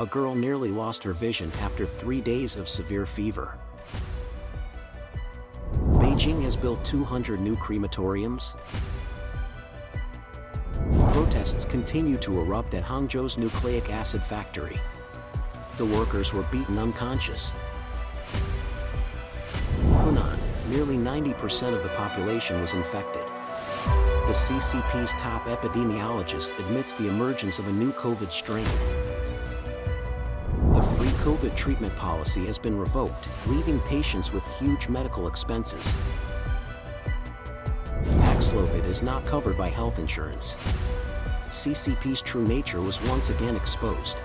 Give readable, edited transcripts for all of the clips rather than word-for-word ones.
A girl nearly lost her vision after 3 days of severe fever. Beijing has built 200 new crematoriums. Protests continue to erupt at Hangzhou's nucleic acid factory. The workers were beaten unconscious. Henan, nearly 90% of the population was infected. The CCP's top epidemiologist admits the emergence of a new COVID strain. The free COVID treatment policy has been revoked, leaving patients with huge medical expenses. Paxlovid is not covered by health insurance. CCP's true nature was once again exposed.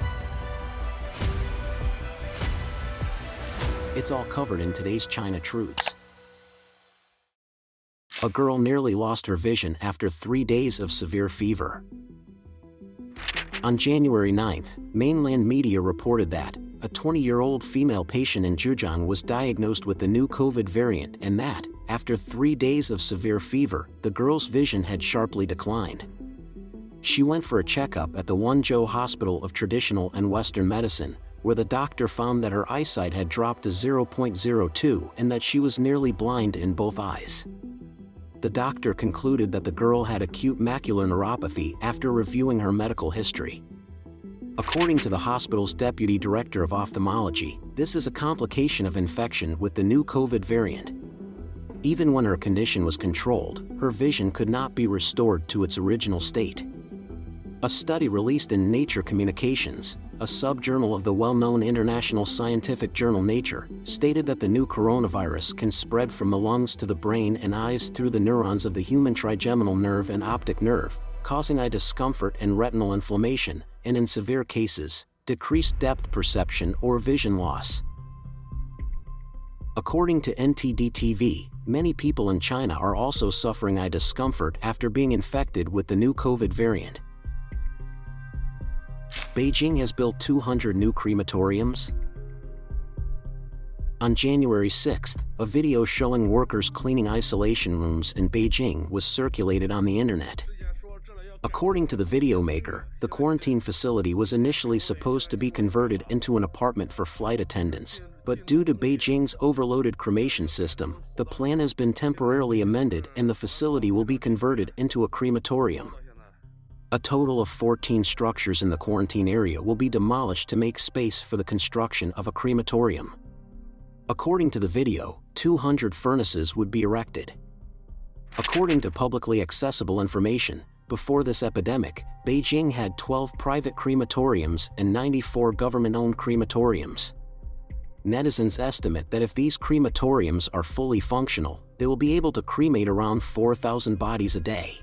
It's all covered in today's China Truths. A girl nearly lost her vision after 3 days of severe fever. On January 9th, mainland media reported that a 20-year-old female patient in Zhejiang was diagnosed with the new COVID variant and that, after 3 days of severe fever, the girl's vision had sharply declined. She went for a checkup at the Hangzhou Hospital of Traditional and Western Medicine, where the doctor found that her eyesight had dropped to 0.02 and that she was nearly blind in both eyes. The doctor concluded that the girl had acute macular neuropathy after reviewing her medical history. According to the hospital's deputy director of ophthalmology, this is a complication of infection with the new COVID variant. Even when her condition was controlled, her vision could not be restored to its original state. A study released in Nature Communications, a subjournal of the well-known international scientific journal Nature, stated that the new coronavirus can spread from the lungs to the brain and eyes through the neurons of the human trigeminal nerve and optic nerve, causing eye discomfort and retinal inflammation, and in severe cases, decreased depth perception or vision loss. According to NTD-TV, many people in China are also suffering eye discomfort after being infected with the new COVID variant. Beijing has built 200 new crematoriums. On January 6th, a video showing workers cleaning isolation rooms in Beijing was circulated on the internet. According to the video maker, the quarantine facility was initially supposed to be converted into an apartment for flight attendants, but due to Beijing's overloaded cremation system, the plan has been temporarily amended and the facility will be converted into a crematorium. A total of 14 structures in the quarantine area will be demolished to make space for the construction of a crematorium. According to the video, 200 furnaces would be erected. According to publicly accessible information, before this epidemic, Beijing had 12 private crematoriums and 94 government-owned crematoriums. Netizens estimate that if these crematoriums are fully functional, they will be able to cremate around 4,000 bodies a day.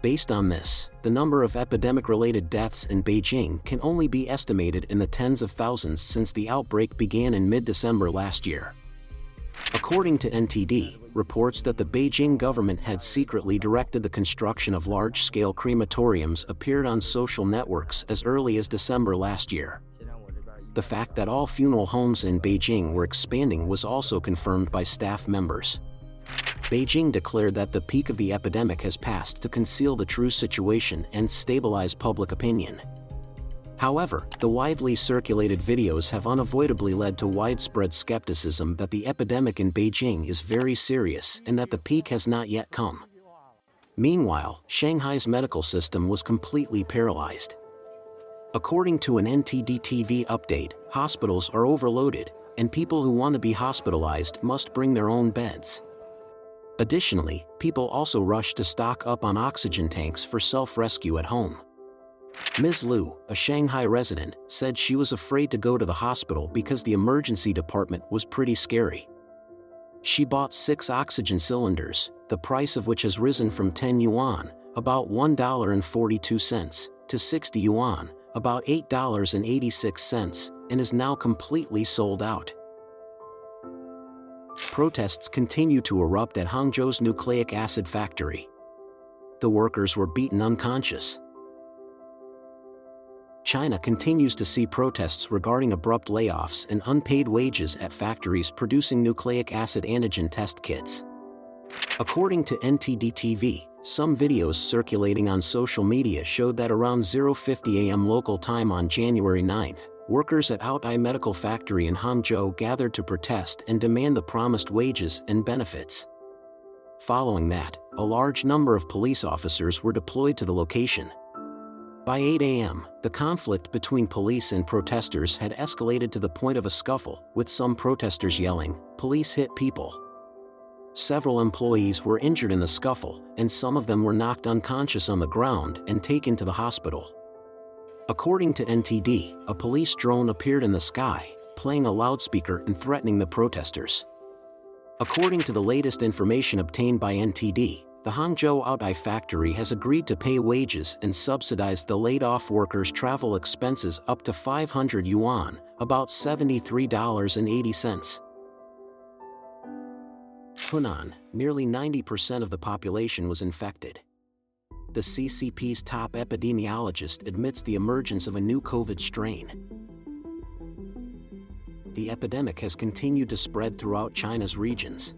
Based on this, the number of epidemic-related deaths in Beijing can only be estimated in the tens of thousands since the outbreak began in mid-December last year. According to NTD, reports that the Beijing government had secretly directed the construction of large-scale crematoriums appeared on social networks as early as December last year. The fact that all funeral homes in Beijing were expanding was also confirmed by staff members. Beijing declared that the peak of the epidemic has passed to conceal the true situation and stabilize public opinion. However, the widely circulated videos have unavoidably led to widespread skepticism that the epidemic in Beijing is very serious and that the peak has not yet come. Meanwhile, Shanghai's medical system was completely paralyzed. According to an NTD-TV update, hospitals are overloaded, and people who want to be hospitalized must bring their own beds. Additionally, people also rush to stock up on oxygen tanks for self-rescue at home. Ms. Liu, a Shanghai resident, said she was afraid to go to the hospital because the emergency department was pretty scary. She bought 6 oxygen cylinders, the price of which has risen from 10 yuan, about $1.42, to 60 yuan, about $8.86, and is now completely sold out. Protests continue to erupt at Hangzhou's nucleic acid factory. The workers were beaten unconscious. China continues to see protests regarding abrupt layoffs and unpaid wages at factories producing nucleic acid antigen test kits. According to NTD-TV, Some videos circulating on social media showed that around 0:50 a.m. local time on January 9th, workers at Henan medical factory in Hangzhou gathered to protest and demand the promised wages and benefits. Following that, a large number of police officers were deployed to the location. By 8 a.m., the conflict between police and protesters had escalated to the point of a scuffle, with some protesters yelling, "Police hit people." Several employees were injured in the scuffle, and some of them were knocked unconscious on the ground and taken to the hospital. According to NTD, a police drone appeared in the sky, playing a loudspeaker and threatening the protesters. According to the latest information obtained by NTD, the Hangzhou Henan factory has agreed to pay wages and subsidize the laid-off workers' travel expenses up to 500 yuan, about $73.80. Henan, nearly 90% of the population was infected. The CCP's top epidemiologist admits the emergence of a new COVID strain. The epidemic has continued to spread throughout China's regions.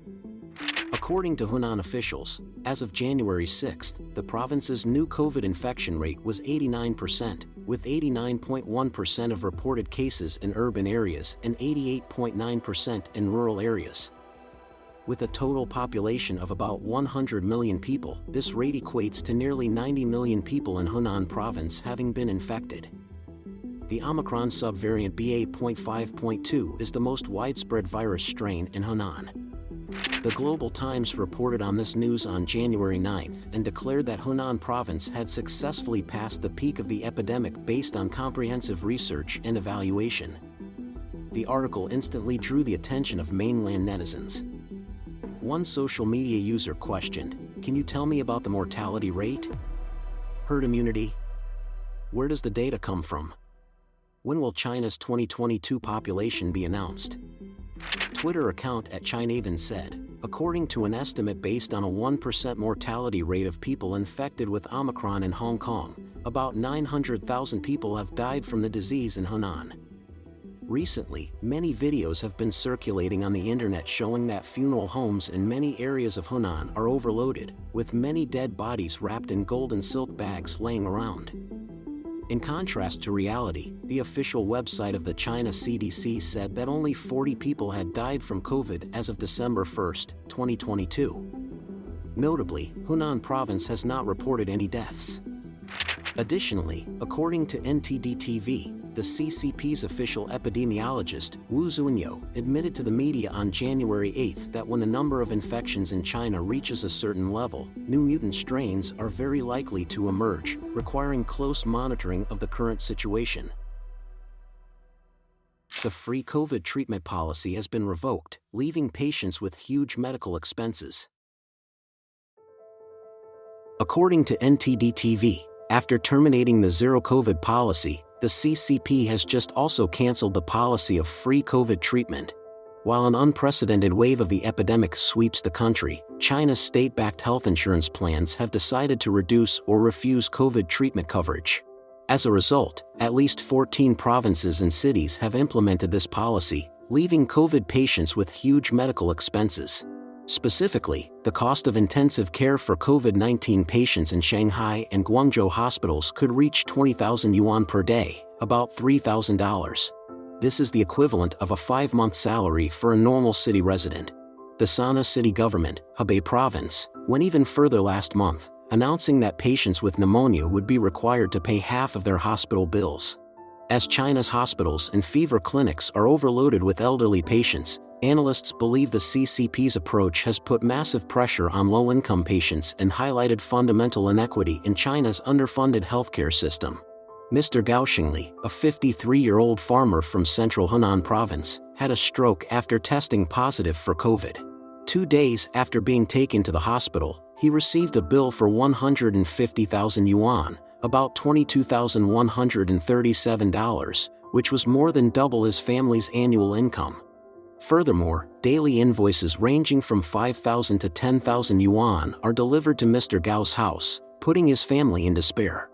According to Henan officials, as of January 6th, the province's new COVID infection rate was 89%, with 89.1% of reported cases in urban areas and 88.9% in rural areas. With a total population of about 100 million people, this rate equates to nearly 90 million people in Henan province having been infected. The Omicron subvariant BA.5.2 is the most widespread virus strain in Henan. The Global Times reported on this news on January 9th and declared that Henan province had successfully passed the peak of the epidemic based on comprehensive research and evaluation. The article instantly drew the attention of mainland netizens. One social media user questioned, "Can you tell me about the mortality rate? Herd immunity? Where does the data come from? When will China's 2022 population be announced?" Twitter account @Chinaven said, according to an estimate based on a 1% mortality rate of people infected with Omicron in Hong Kong, about 900,000 people have died from the disease in Henan. Recently, many videos have been circulating on the internet showing that funeral homes in many areas of Henan are overloaded, with many dead bodies wrapped in gold and silk bags laying around. In contrast to reality, the official website of the China CDC said that only 40 people had died from COVID as of December 1, 2022. Notably, Henan province has not reported any deaths. Additionally, according to NTD-TV, the CCP's official epidemiologist, Wu Zunyo, admitted to the media on January 8 that when the number of infections in China reaches a certain level, new mutant strains are very likely to emerge, requiring close monitoring of the current situation. The free COVID treatment policy has been revoked, leaving patients with huge medical expenses. According to NTD-TV, after terminating the zero-COVID policy, the CCP has just also canceled the policy of free COVID treatment. While an unprecedented wave of the epidemic sweeps the country, China's state-backed health insurance plans have decided to reduce or refuse COVID treatment coverage. As a result, at least 14 provinces and cities have implemented this policy, leaving COVID patients with huge medical expenses. Specifically, the cost of intensive care for COVID-19 patients in Shanghai and Guangzhou hospitals could reach 20,000 yuan per day, about $3,000. This is the equivalent of a 5-month salary for a normal city resident. The Shanghai city government, Hebei province, went even further last month, announcing that patients with pneumonia would be required to pay half of their hospital bills. As China's hospitals and fever clinics are overloaded with elderly patients, analysts believe the CCP's approach has put massive pressure on low-income patients and highlighted fundamental inequity in China's underfunded healthcare system. Mr. Gao Xingli, a 53-year-old farmer from central Henan province, had a stroke after testing positive for COVID. 2 days after being taken to the hospital, he received a bill for 150,000 yuan, about $22,137, which was more than double his family's annual income. Furthermore, daily invoices ranging from 5,000 to 10,000 yuan are delivered to Mr. Gao's house, putting his family in despair.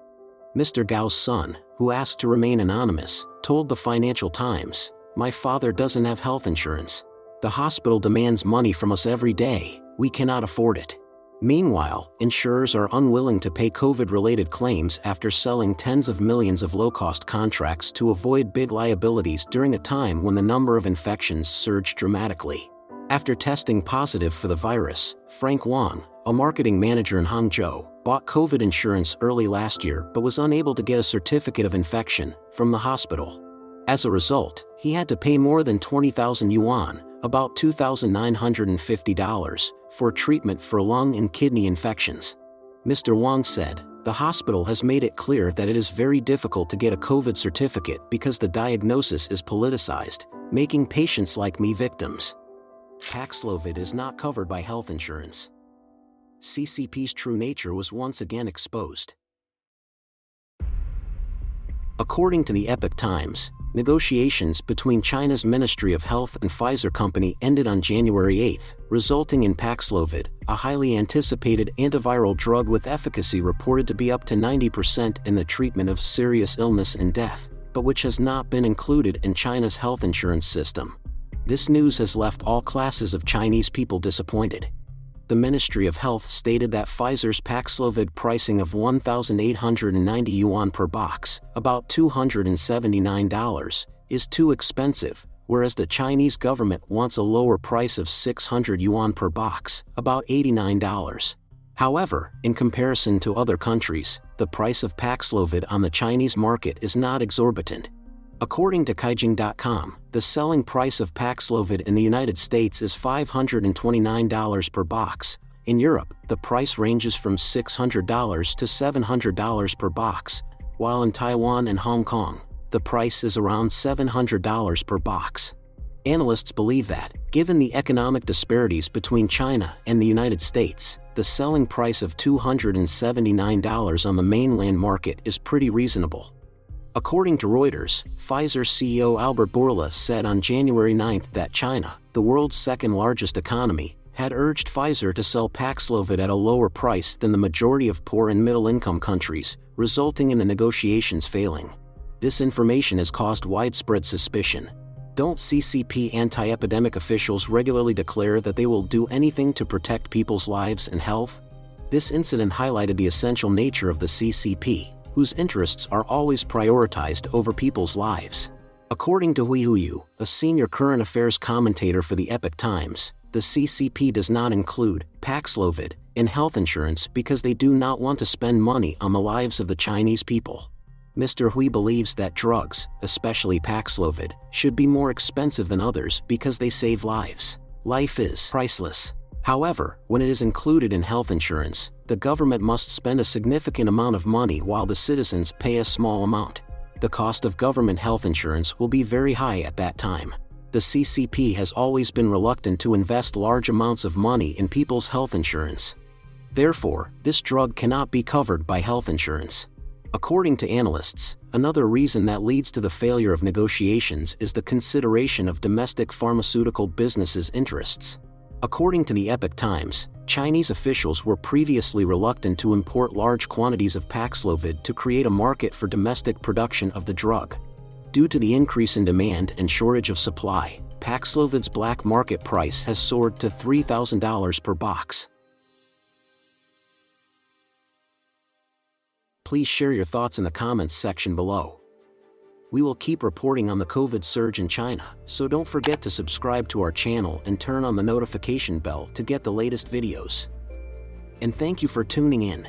Mr. Gao's son, who asked to remain anonymous, told the Financial Times, "My father doesn't have health insurance. The hospital demands money from us every day, we cannot afford it." Meanwhile, insurers are unwilling to pay COVID-related claims after selling tens of millions of low-cost contracts to avoid big liabilities during a time when the number of infections surged dramatically. After testing positive for the virus, Frank Wang, a marketing manager in Hangzhou, bought COVID insurance early last year but was unable to get a certificate of infection from the hospital. As a result, he had to pay more than 20,000 yuan, about $2,950, for treatment for lung and kidney infections. Mr. Wang said, "The hospital has made it clear that it is very difficult to get a COVID certificate because the diagnosis is politicized, making patients like me victims." Paxlovid is not covered by health insurance. CCP's true nature was once again exposed. According to the Epoch Times, negotiations between China's Ministry of Health and Pfizer company ended on January 8, resulting in Paxlovid, a highly anticipated antiviral drug with efficacy reported to be up to 90% in the treatment of serious illness and death, but which has not been included in China's health insurance system. This news has left all classes of Chinese people disappointed. The Ministry of Health stated that Pfizer's Paxlovid pricing of 1,890 yuan per box, about $279, is too expensive, whereas the Chinese government wants a lower price of 600 yuan per box, about $89. However, in comparison to other countries, the price of Paxlovid on the Chinese market is not exorbitant. According to Beijing.com, the selling price of Paxlovid in the United States is $529 per box. In Europe, the price ranges from $600 to $700 per box, while in Taiwan and Hong Kong, the price is around $700 per box. Analysts believe that, given the economic disparities between China and the United States, the selling price of $279 on the mainland market is pretty reasonable. According to Reuters, Pfizer CEO Albert Bourla said on January 9 that China, the world's second-largest economy, had urged Pfizer to sell Paxlovid at a lower price than the majority of poor and middle-income countries, resulting in the negotiations failing. This information has caused widespread suspicion. Don't CCP anti-epidemic officials regularly declare that they will do anything to protect people's lives and health? This incident highlighted the essential nature of the CCP, whose interests are always prioritized over people's lives. According to Hui Huyu, a senior current affairs commentator for the Epoch Times, the CCP does not include Paxlovid in health insurance because they do not want to spend money on the lives of the Chinese people. Mr. Hui believes that drugs, especially Paxlovid, should be more expensive than others because they save lives. Life is priceless. However, when it is included in health insurance, the government must spend a significant amount of money while the citizens pay a small amount. The cost of government health insurance will be very high at that time. The CCP has always been reluctant to invest large amounts of money in people's health insurance. Therefore, this drug cannot be covered by health insurance. According to analysts, another reason that leads to the failure of negotiations is the consideration of domestic pharmaceutical businesses' interests. According to the Epoch Times, Chinese officials were previously reluctant to import large quantities of Paxlovid to create a market for domestic production of the drug. Due to the increase in demand and shortage of supply, Paxlovid's black market price has soared to $3,000 per box. Please share your thoughts in the comments section below. We will keep reporting on the COVID surge in China, so don't forget to subscribe to our channel and turn on the notification bell to get the latest videos. And thank you for tuning in.